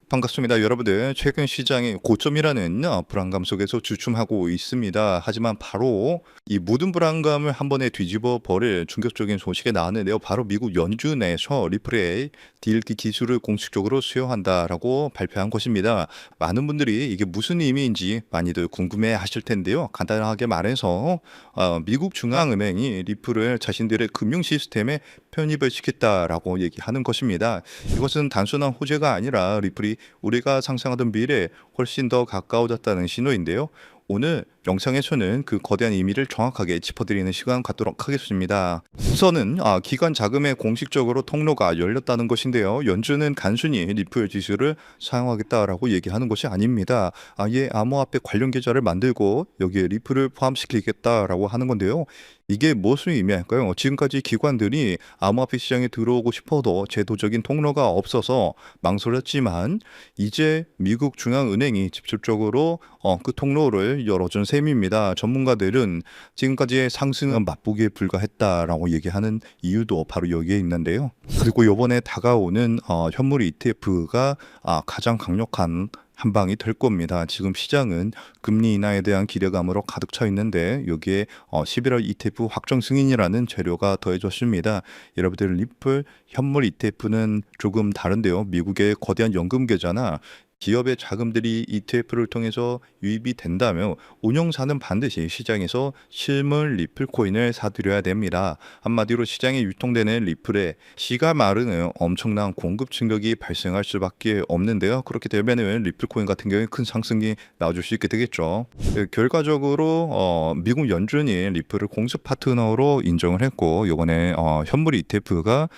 반갑습니다. 여러분들 최근 시장이 고점이라는 불안감 속에서 주춤하고 있습니다. 하지만 바로 이 모든 불안감을 한 번에 뒤집어 버릴 충격적인 소식이 나왔는데요. 바로 미국 연준에서 리플의 딜기 기술을 공식적으로 수여한다라고 발표한 것입니다. 많은 분들이 이게 무슨 의미인지 많이들 궁금해 하실 텐데요. 간단하게 말해서 미국 중앙은행이 리플을 자신들의 금융 시스템에 편입을 시켰다라고 얘기하는 것입니다. 이것은 단순한 호재가 아니라 리플이 우리가 상상하던 미래에 훨씬 더 가까워졌다는 신호인데요. 오늘 영상에서는 그 거대한 의미를 정확하게 짚어드리는 시간 갖도록 하겠습니다. 우선은 기관 자금에 공식적으로 통로가 열렸다는 것인데요. 연준은 단순히 리플 지수를 사용하겠다라고 얘기하는 것이 아닙니다. 아예 암호화폐 관련 계좌를 만들고 여기에 리플을 포함시키겠다라고 하는 건데요. 이게 무엇을 의미할까요? 지금까지 기관들이 암호화폐 시장에 들어오고 싶어도 제도적인 통로가 없어서 망설였지만 이제 미국 중앙은행이 직접적으로 그 통로를 열어준 셈입니다. 전문가들은 지금까지의 상승은 맛보기에 불과했다라고 얘기하는 이유도 바로 여기에 있는데요. 그리고 이번에 다가오는 현물 ETF가 가장 강력한 한 방이 될 겁니다. 지금 시장은 금리 인하에 대한 기대감으로 가득 차 있는데 여기에 11월 ETF 확정 승인이라는 재료가 더해졌습니다. 여러분들 리플 현물 ETF는 조금 다른데요. 미국의 거대한 연금 계좌나 기업의 자금들이 ETF를 통해서 유입이 된다면 운용사는 반드시 시장에서 실물 리플 코인을 사들여야 됩니다. 한마디로 시장에 유통되는 리플에 시가 마르는 엄청난 공급 충격이 발생할 수밖에 없는데요. 그렇게 되면 리플 코인 같은 경우에 큰 상승이 나와줄 수 있게 되겠죠. 결과적으로 미국 연준이 리플을 공급 파트너로 인정을 했고 이번에 현물 ETF가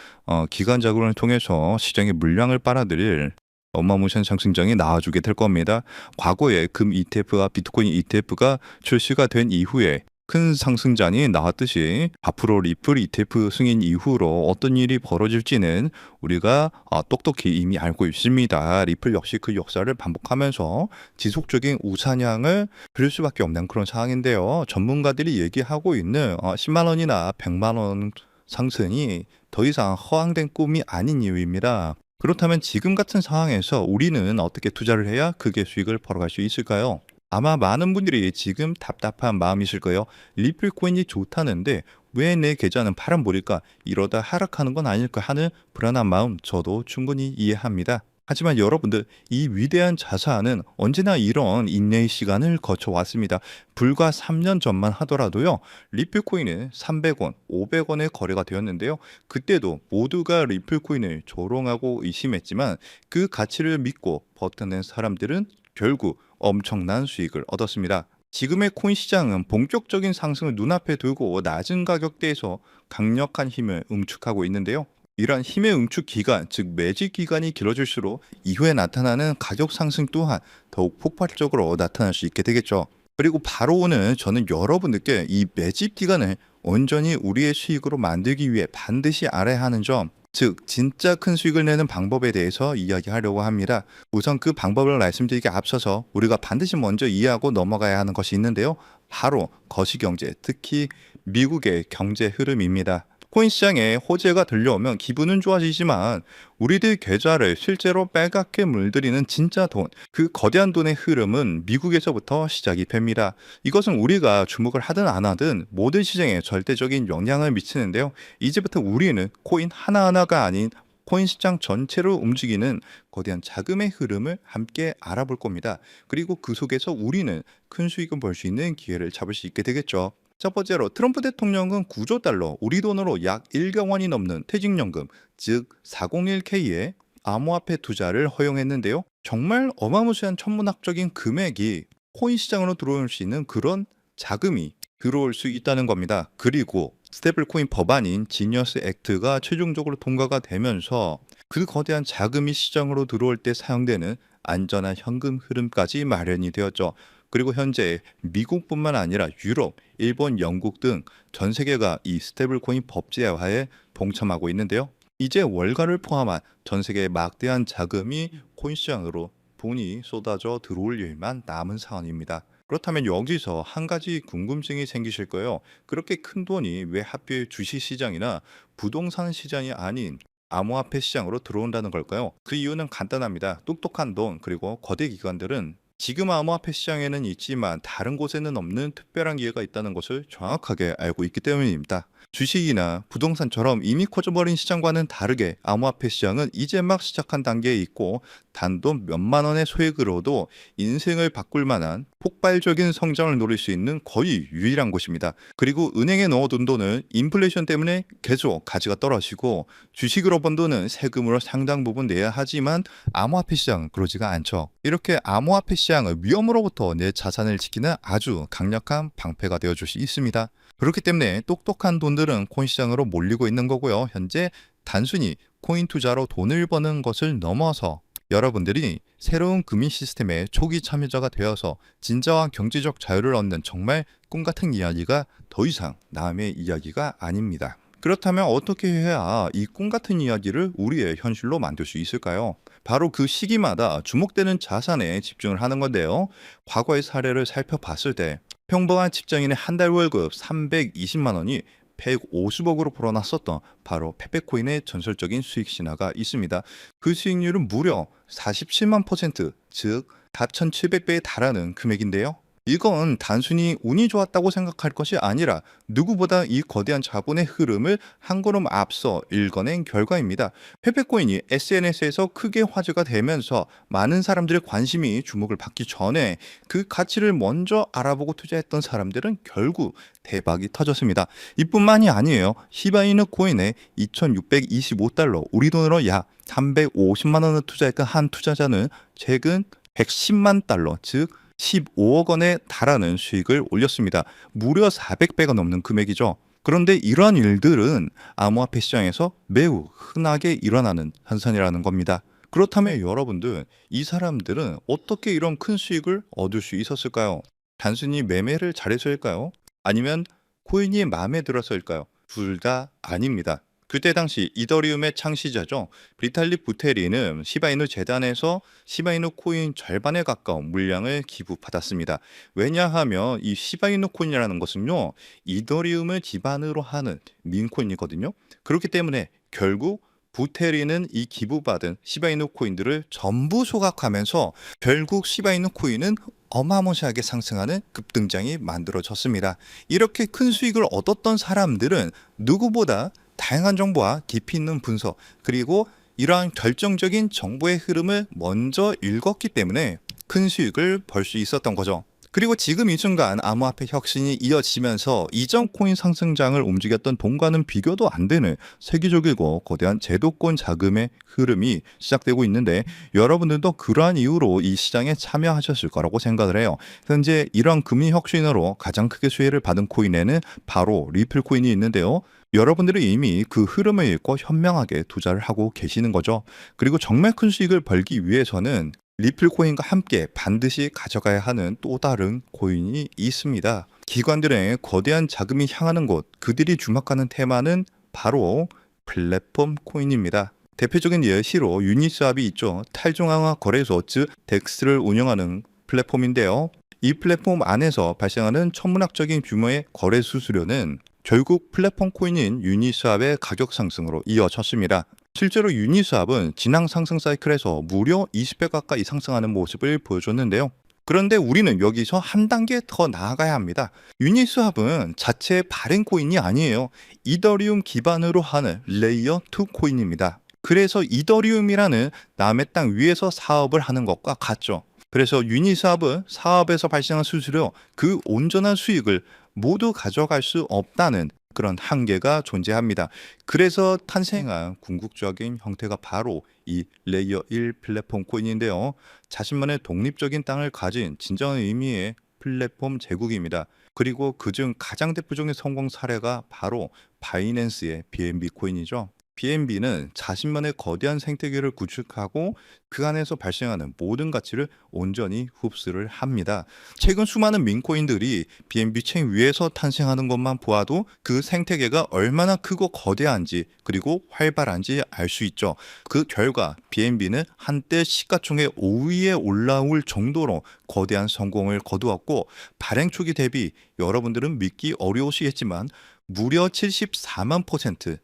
기관 자금을 통해서 시장의 물량을 빨아들일 어마무시한 상승장이 나와주게 될 겁니다. 과거에 금 ETF와 비트코인 ETF가 출시가 된 이후에 큰 상승장이 나왔듯이 앞으로 리플 ETF 승인 이후로 어떤 일이 벌어질지는 우리가 똑똑히 이미 알고 있습니다. 리플 역시 그 역사를 반복하면서 지속적인 우상향을 그릴 수밖에 없는 그런 상황인데요. 전문가들이 얘기하고 있는 10만 원이나 100만 원 상승이 더 이상 허황된 꿈이 아닌 이유입니다. 그렇다면 지금 같은 상황에서 우리는 어떻게 투자를 해야 크게 수익을 벌어갈 수 있을까요? 아마 많은 분들이 지금 답답한 마음이실 거예요. 리플 코인이 좋다는데 왜 내 계좌는 파란불일까? 이러다 하락하는 건 아닐까 하는 불안한 마음 저도 충분히 이해합니다. 하지만 여러분들 이 위대한 자산은 언제나 이런 인내의 시간을 거쳐왔습니다. 불과 3년 전만 하더라도요. 리플코인은 300원, 500원에 거래가 되었는데요. 그때도 모두가 리플코인을 조롱하고 의심했지만 그 가치를 믿고 버텨낸 사람들은 결국 엄청난 수익을 얻었습니다. 지금의 코인 시장은 본격적인 상승을 눈앞에 두고 낮은 가격대에서 강력한 힘을 응축하고 있는데요. 이러한 힘의 응축 기간, 즉 매집 기간이 길어질수록 이후에 나타나는 가격 상승 또한 더욱 폭발적으로 나타날 수 있게 되겠죠. 그리고 바로 오늘 저는 여러분들께 이 매집 기간을 온전히 우리의 수익으로 만들기 위해 반드시 알아야 하는 점, 즉 진짜 큰 수익을 내는 방법에 대해서 이야기하려고 합니다. 우선 그 방법을 말씀드리기 앞서서 우리가 반드시 먼저 이해하고 넘어가야 하는 것이 있는데요. 바로 거시경제, 특히 미국의 경제 흐름입니다. 코인 시장에 호재가 들려오면 기분은 좋아지지만 우리들 계좌를 실제로 빨갛게 물들이는 진짜 돈, 그 거대한 돈의 흐름은 미국에서부터 시작이 됩니다. 이것은 우리가 주목을 하든 안 하든 모든 시장에 절대적인 영향을 미치는데요. 이제부터 우리는 코인 하나하나가 아닌 코인 시장 전체로 움직이는 거대한 자금의 흐름을 함께 알아볼 겁니다. 그리고 그 속에서 우리는 큰 수익을 벌 수 있는 기회를 잡을 수 있게 되겠죠. 첫 번째로 트럼프 대통령은 9조 달러, 우리 돈으로 약 1억 원이 넘는 퇴직연금, 즉 401k에 암호화폐 투자를 허용했는데요. 정말 어마무시한 천문학적인 금액이 코인 시장으로 들어올 수 있는 그런 자금이 들어올 수 있다는 겁니다. 그리고 스테이블 코인 법안인 지니어스 액트가 최종적으로 통과가 되면서 그 거대한 자금이 시장으로 들어올 때 사용되는 안전한 현금 흐름까지 마련이 되었죠. 그리고 현재 미국뿐만 아니라 유럽, 일본, 영국 등 전 세계가 이 스테이블 코인 법제화에 동참하고 있는데요. 이제 월가를 포함한 전 세계의 막대한 자금이 코인 시장으로 돈이 쏟아져 들어올 일만 남은 상황입니다. 그렇다면 여기서 한 가지 궁금증이 생기실 거예요. 그렇게 큰 돈이 왜 하필 주식 시장이나 부동산 시장이 아닌 암호화폐 시장으로 들어온다는 걸까요? 그 이유는 간단합니다. 똑똑한 돈 그리고 거대 기관들은 지금 암호화폐 시장에는 있지만 다른 곳에는 없는 특별한 기회가 있다는 것을 정확하게 알고 있기 때문입니다. 주식이나 부동산처럼 이미 커져버린 시장과는 다르게 암호화폐 시장은 이제 막 시작한 단계에 있고 단돈 몇만 원의 소액으로도 인생을 바꿀 만한 폭발적인 성장을 노릴 수 있는 거의 유일한 곳입니다. 그리고 은행에 넣어둔 돈은 인플레이션 때문에 계속 가치가 떨어지고 주식으로 번 돈은 세금으로 상당 부분 내야 하지만 암호화폐 시장은 그러지가 않죠. 이렇게 암호화폐 시장을 위험으로부터 내 자산을 지키는 아주 강력한 방패가 되어줄 수 있습니다. 그렇기 때문에 똑똑한 돈들은 코인 시장으로 몰리고 있는 거고요. 현재 단순히 코인 투자로 돈을 버는 것을 넘어서 여러분들이 새로운 금융 시스템의 초기 참여자가 되어서 진정한 경제적 자유를 얻는 정말 꿈같은 이야기가 더 이상 남의 이야기가 아닙니다. 그렇다면 어떻게 해야 이 꿈같은 이야기를 우리의 현실로 만들 수 있을까요? 바로 그 시기마다 주목되는 자산에 집중을 하는 건데요. 과거의 사례를 살펴봤을 때 평범한 직장인의 한 달 월급 320만 원이 150억으로 불어났었던 바로 페페코인의 전설적인 수익 신화가 있습니다. 그 수익률은 무려 47만%, 즉 4,700배에 달하는 금액인데요. 이건 단순히 운이 좋았다고 생각할 것이 아니라 누구보다 이 거대한 자본의 흐름을 한 걸음 앞서 읽어낸 결과입니다. 페페코인이 SNS에서 크게 화제가 되면서 많은 사람들의 관심이 주목을 받기 전에 그 가치를 먼저 알아보고 투자했던 사람들은 결국 대박이 터졌습니다. 이뿐만이 아니에요. 시바이누 코인에 2,625달러, 우리 돈으로 약 350만 원을 투자했던 한 투자자는 최근 110만 달러, 즉 15억 원에 달하는 수익을 올렸습니다. 무려 400배가 넘는 금액이죠. 그런데 이러한 일들은 암호화폐 시장에서 매우 흔하게 일어나는 현상이라는 겁니다. 그렇다면 여러분들, 이 사람들은 어떻게 이런 큰 수익을 얻을 수 있었을까요? 단순히 매매를 잘해서일까요? 아니면 코인이 마음에 들어서일까요? 둘 다 아닙니다. 그때 당시 이더리움의 창시자죠. 비탈릭 부테린은 시바이누 재단에서 시바이누 코인 절반에 가까운 물량을 기부받았습니다. 왜냐하면 이 시바이누 코인이라는 것은요, 이더리움을 기반으로 하는 민코인이거든요. 그렇기 때문에 결국 부테린은 이 기부받은 시바이누 코인들을 전부 소각하면서 결국 시바이누 코인은 어마무시하게 상승하는 급등장이 만들어졌습니다. 이렇게 큰 수익을 얻었던 사람들은 누구보다 다양한 정보와 깊이 있는 분석, 그리고 이러한 결정적인 정보의 흐름을 먼저 읽었기 때문에 큰 수익을 벌 수 있었던 거죠. 그리고 지금 이 순간 암호화폐 혁신이 이어지면서 이전 코인 상승장을 움직였던 돈과는 비교도 안 되는 세계적이고 거대한 제도권 자금의 흐름이 시작되고 있는데, 여러분들도 그러한 이유로 이 시장에 참여하셨을 거라고 생각을 해요. 현재 이런 금융 혁신으로 가장 크게 수혜를 받은 코인에는 바로 리플 코인이 있는데요. 여러분들은 이미 그 흐름을 읽고 현명하게 투자를 하고 계시는 거죠. 그리고 정말 큰 수익을 벌기 위해서는 리플 코인과 함께 반드시 가져가야 하는 또 다른 코인이 있습니다. 기관들의 거대한 자금이 향하는 곳, 그들이 주목하는 테마는 바로 플랫폼 코인입니다. 대표적인 예시로 유니스왑이 있죠. 탈중앙화 거래소, 즉 덱스를 운영하는 플랫폼인데요. 이 플랫폼 안에서 발생하는 천문학적인 규모의 거래 수수료는 결국 플랫폼 코인인 유니스왑의 가격 상승으로 이어졌습니다. 실제로 유니스왑은 지난 상승 사이클에서 무려 20배 가까이 상승하는 모습을 보여줬는데요. 그런데 우리는 여기서 한 단계 더 나아가야 합니다. 유니스왑은 자체 발행 코인이 아니에요. 이더리움 기반으로 하는 레이어 2 코인입니다. 그래서 이더리움이라는 남의 땅 위에서 사업을 하는 것과 같죠. 그래서 유니스왑은 사업에서 발생한 수수료, 그 온전한 수익을 모두 가져갈 수 없다는 그런 한계가 존재합니다. 그래서 탄생한 궁극적인 형태가 바로 이 레이어 1 플랫폼 코인인데요. 자신만의 독립적인 땅을 가진 진정한 의미의 플랫폼 제국입니다. 그리고 그중 가장 대표적인 성공 사례가 바로 바이낸스의 BNB 코인이죠. BNB는 자신만의 거대한 생태계를 구축하고 그 안에서 발생하는 모든 가치를 온전히 흡수를 합니다. 최근 수많은 민코인들이 BNB 체인 위에서 탄생하는 것만 보아도 그 생태계가 얼마나 크고 거대한지 그리고 활발한지 알 수 있죠. 그 결과 BNB는 한때 시가총액 5위에 올라올 정도로 거대한 성공을 거두었고, 발행 초기 대비 여러분들은 믿기 어려우시겠지만 무려 74만 %,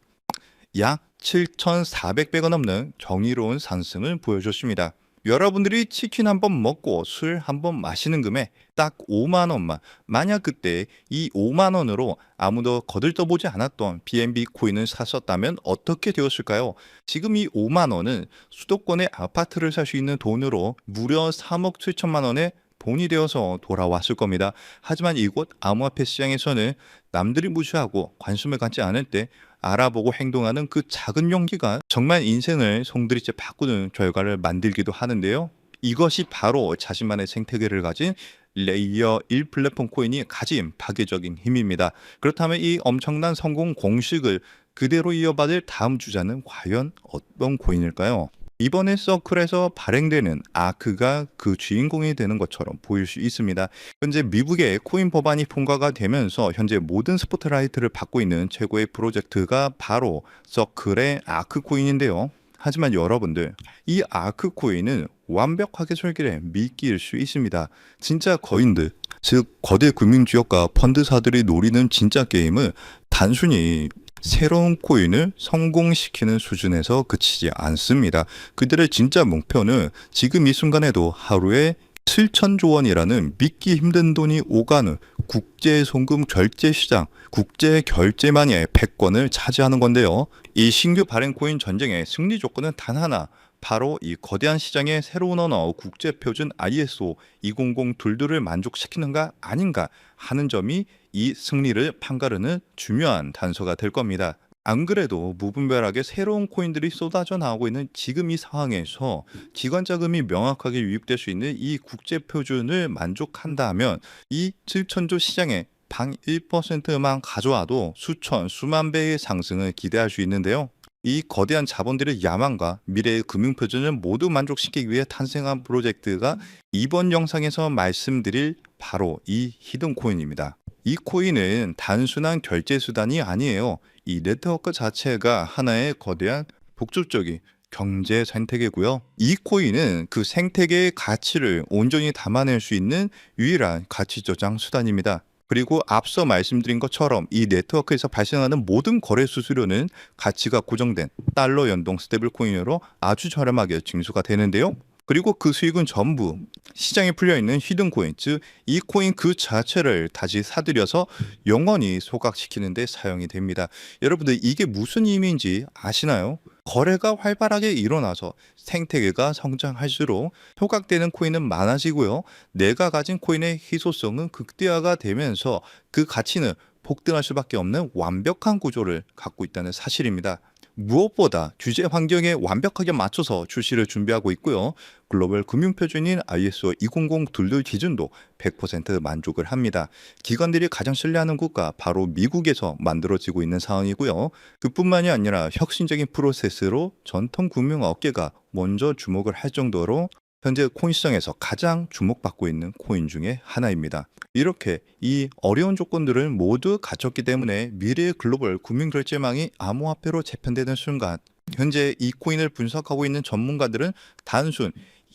약 7,400배가 넘는 경이로운 상승을 보여줬습니다. 여러분들이 치킨 한 번 먹고 술 한 번 마시는 금액 딱 5만 원만, 만약 그때 이 5만 원으로 아무도 거들떠보지 않았던 BNB 코인을 샀었다면 어떻게 되었을까요? 지금 이 5만 원은 수도권의 아파트를 살 수 있는 돈으로 무려 3억 7천만 원의 돈이 되어서 돌아왔을 겁니다. 하지만 이곳 암호화폐 시장에서는 남들이 무시하고 관심을 갖지 않을 때 알아보고 행동하는 그 작은 용기가 정말 인생을 송두리째 바꾸는 결과를 만들기도 하는데요. 이것이 바로 자신만의 생태계를 가진 레이어 1 플랫폼 코인이 가진 파괴적인 힘입니다. 그렇다면 이 엄청난 성공 공식을 그대로 이어받을 다음 주자는 과연 어떤 코인일까요? 이번에 서클에서 발행되는 아크가 그 주인공이 되는 것처럼 보일 수 있습니다. 현재 미국의 코인 법안이 통과가 되면서 현재 모든 스포트라이트를 받고 있는 최고의 프로젝트가 바로 서클의 아크 코인인데요. 하지만 여러분들, 이 아크 코인은 완벽하게 설계된 미끼일 수 있습니다. 진짜 거인들, 즉 거대 금융지역과 펀드사들이 노리는 진짜 게임은 단순히 새로운 코인을 성공시키는 수준에서 그치지 않습니다. 그들의 진짜 목표는 지금 이 순간에도 하루에 7천조 원이라는 믿기 힘든 돈이 오가는 국제 송금 결제 시장, 국제 결제만의 패권을 차지하는 건데요. 이 신규 발행 코인 전쟁의 승리 조건은 단 하나, 바로 이 거대한 시장의 새로운 언어 국제 표준 ISO 20022를 만족시키는가 아닌가 하는 점이 이 승리를 판가르는 중요한 단서가 될 겁니다. 안 그래도 무분별하게 새로운 코인들이 쏟아져 나오고 있는 지금 이 상황에서 기관 자금이 명확하게 유입될 수 있는 이 국제 표준을 만족한다면 이 7천조 시장에 방 1%만 가져와도 수천, 수만 배의 상승을 기대할 수 있는데요. 이 거대한 자본들의 야망과 미래의 금융표준을 모두 만족시키기 위해 탄생한 프로젝트가 이번 영상에서 말씀드릴 바로 이 히든 코인입니다. 이 코인은 단순한 결제 수단이 아니에요. 이 네트워크 자체가 하나의 거대한 복잡적인 경제 생태계고요. 이 코인은 그 생태계의 가치를 온전히 담아낼 수 있는 유일한 가치 저장 수단입니다. 그리고 앞서 말씀드린 것처럼 이 네트워크에서 발생하는 모든 거래 수수료는 가치가 고정된 달러 연동 스테이블 코인으로 아주 저렴하게 징수가 되는데요. 그리고 그 수익은 전부 시장에 풀려있는 히든 코인, 즉 이 코인 그 자체를 다시 사들여서 영원히 소각시키는 데 사용이 됩니다. 여러분들, 이게 무슨 의미인지 아시나요? 거래가 활발하게 일어나서 생태계가 성장할수록 소각되는 코인은 많아지고요. 내가 가진 코인의 희소성은 극대화가 되면서 그 가치는 폭등할 수밖에 없는 완벽한 구조를 갖고 있다는 사실입니다. 무엇보다 규제 환경에 완벽하게 맞춰서 출시를 준비하고 있고요. 글로벌 금융표준인 ISO 20022 기준도 100% 만족을 합니다. 기관들이 가장 신뢰하는 국가 바로 미국에서 만들어지고 있는 상황이고요. 그뿐만이 아니라 혁신적인 프로세스로 전통 금융 업계가 먼저 주목을 할 정도로 현재 코인 시장에서 가장 주목받고 있는 코인 중에 하나입니다. 이렇게 이 어려운 조건들을 모두 갖췄기 때문에 미래의 글로벌 금융결제망이 암호화폐로 재편되는 순간 현재 이 코인을 분석하고 있는 전문가들은 단순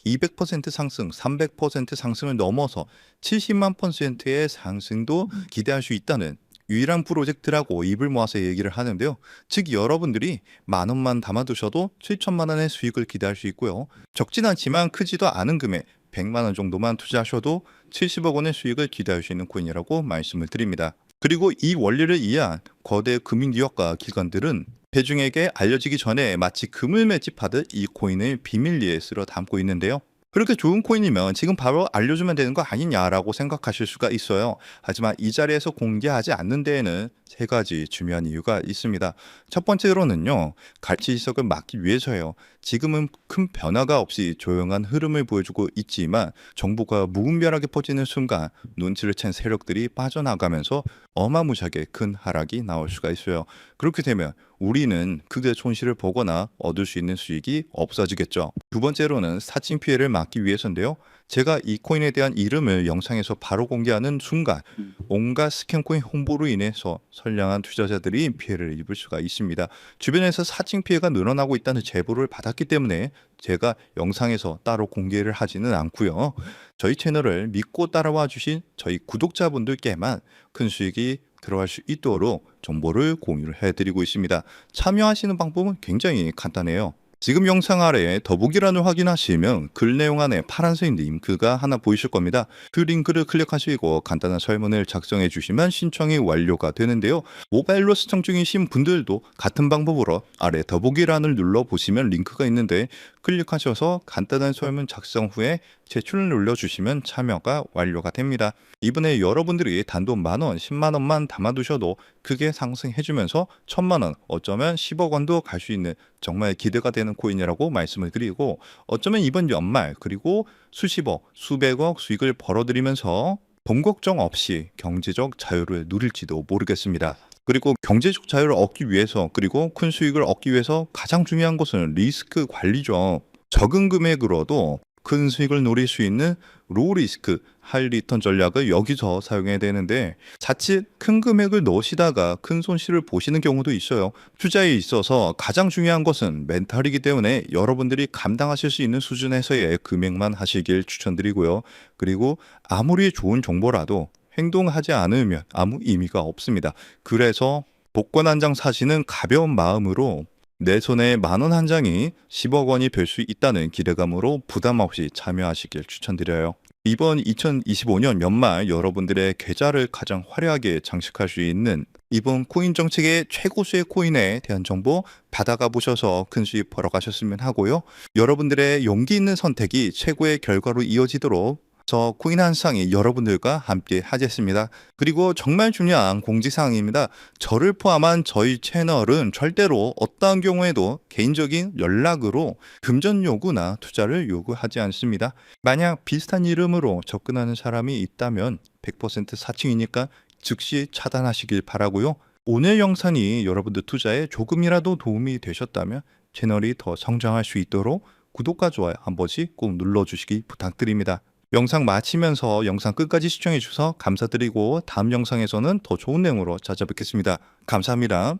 200% 상승, 300% 상승을 넘어서 70만 %의 상승도 기대할 수 있다는 유일한 프로젝트라고 입을 모아서 얘기를 하는데요. 즉 여러분들이 만 원만 담아두셔도 7천만 원의 수익을 기대할 수 있고요. 적진 않지만 크지도 않은 금액 100만 원 정도만 투자하셔도 70억 원의 수익을 기대할 수 있는 코인이라고 말씀을 드립니다. 그리고 이 원리를 이해한 거대 금융기업과 기관들은 대중에게 알려지기 전에 마치 금을 매집하듯 이 코인을 비밀리에 쓸어 담고 있는데요. 그렇게 좋은 코인이면 지금 바로 알려주면 되는 거 아니냐라고 생각하실 수가 있어요. 하지만 이 자리에서 공개하지 않는 데에는 세 가지 중요한 이유가 있습니다. 첫 번째로는요, 가치 지석을 막기 위해서요. 지금은 큰 변화가 없이 조용한 흐름을 보여주고 있지만 정보가 무분별하게 퍼지는 순간 눈치를 챈 세력들이 빠져나가면서 어마무시하게 큰 하락이 나올 수가 있어요. 그렇게 되면 우리는 크게 손실을 보거나 얻을 수 있는 수익이 없어지겠죠. 두 번째로는 사칭 피해를 막기 위해서인데요. 제가 이 코인에 대한 이름을 영상에서 바로 공개하는 순간 온갖 스캔코인 홍보로 인해서 선량한 투자자들이 피해를 입을 수가 있습니다. 주변에서 사칭 피해가 늘어나고 있다는 제보를 받았기 때문에 제가 영상에서 따로 공개를 하지는 않고요. 저희 채널을 믿고 따라와 주신 저희 구독자분들께만 큰 수익이 들어갈 수 있도록 정보를 공유를 해드리고 있습니다. 참여하시는 방법은 굉장히 간단해요. 지금 영상 아래에 더보기란을 확인하시면 글 내용 안에 파란색 링크가 하나 보이실 겁니다. 그 링크를 클릭하시고 간단한 설문을 작성해 주시면 신청이 완료가 되는데요. 모바일로 시청 중이신 분들도 같은 방법으로 아래 더보기란을 눌러보시면 링크가 있는데 클릭하셔서 간단한 설문 작성 후에 제출을 눌러주시면 참여가 완료가 됩니다. 이번에 여러분들이 단돈 10,000원, 10만 원만 담아두셔도 크게 상승해주면서 1,000만 원, 어쩌면 10억 원도 갈 수 있는 정말 기대가 되는 코인이라고 말씀을 드리고, 어쩌면 이번 연말 그리고 수십억, 수백억 수익을 벌어들이면서 돈 걱정 없이 경제적 자유를 누릴지도 모르겠습니다. 그리고 경제적 자유를 얻기 위해서, 그리고 큰 수익을 얻기 위해서 가장 중요한 것은 리스크 관리죠. 적은 금액으로도 큰 수익을 노릴 수 있는 로우 리스크, 하이 리턴 전략을 여기서 사용해야 되는데, 자칫 큰 금액을 넣으시다가 큰 손실을 보시는 경우도 있어요. 투자에 있어서 가장 중요한 것은 멘탈이기 때문에 여러분들이 감당하실 수 있는 수준에서의 금액만 하시길 추천드리고요. 그리고 아무리 좋은 정보라도 행동하지 않으면 아무 의미가 없습니다. 그래서 복권 한 장 사시는 가벼운 마음으로 내 손에 10,000원 한 장이 10억 원이 될 수 있다는 기대감으로 부담 없이 참여하시길 추천드려요. 이번 2025년 연말 여러분들의 계좌를 가장 화려하게 장식할 수 있는 이번 코인 정책의 최고수의 코인에 대한 정보 받아가 보셔서 큰 수익 벌어가셨으면 하고요. 여러분들의 용기 있는 선택이 최고의 결과로 이어지도록 저 코인 한 상이 여러분들과 함께 하겠습니다. 그리고 정말 중요한 공지사항입니다. 저를 포함한 저희 채널은 절대로 어떠한 경우에도 개인적인 연락으로 금전 요구나 투자를 요구하지 않습니다. 만약 비슷한 이름으로 접근하는 사람이 있다면 100% 사칭이니까 즉시 차단하시길 바라고요. 오늘 영상이 여러분들 투자에 조금이라도 도움이 되셨다면 채널이 더 성장할 수 있도록 구독과 좋아요 한 번씩 꼭 눌러주시기 부탁드립니다. 영상 마치면서 영상 끝까지 시청해 주셔서 감사드리고, 다음 영상에서는 더 좋은 내용으로 찾아뵙겠습니다. 감사합니다.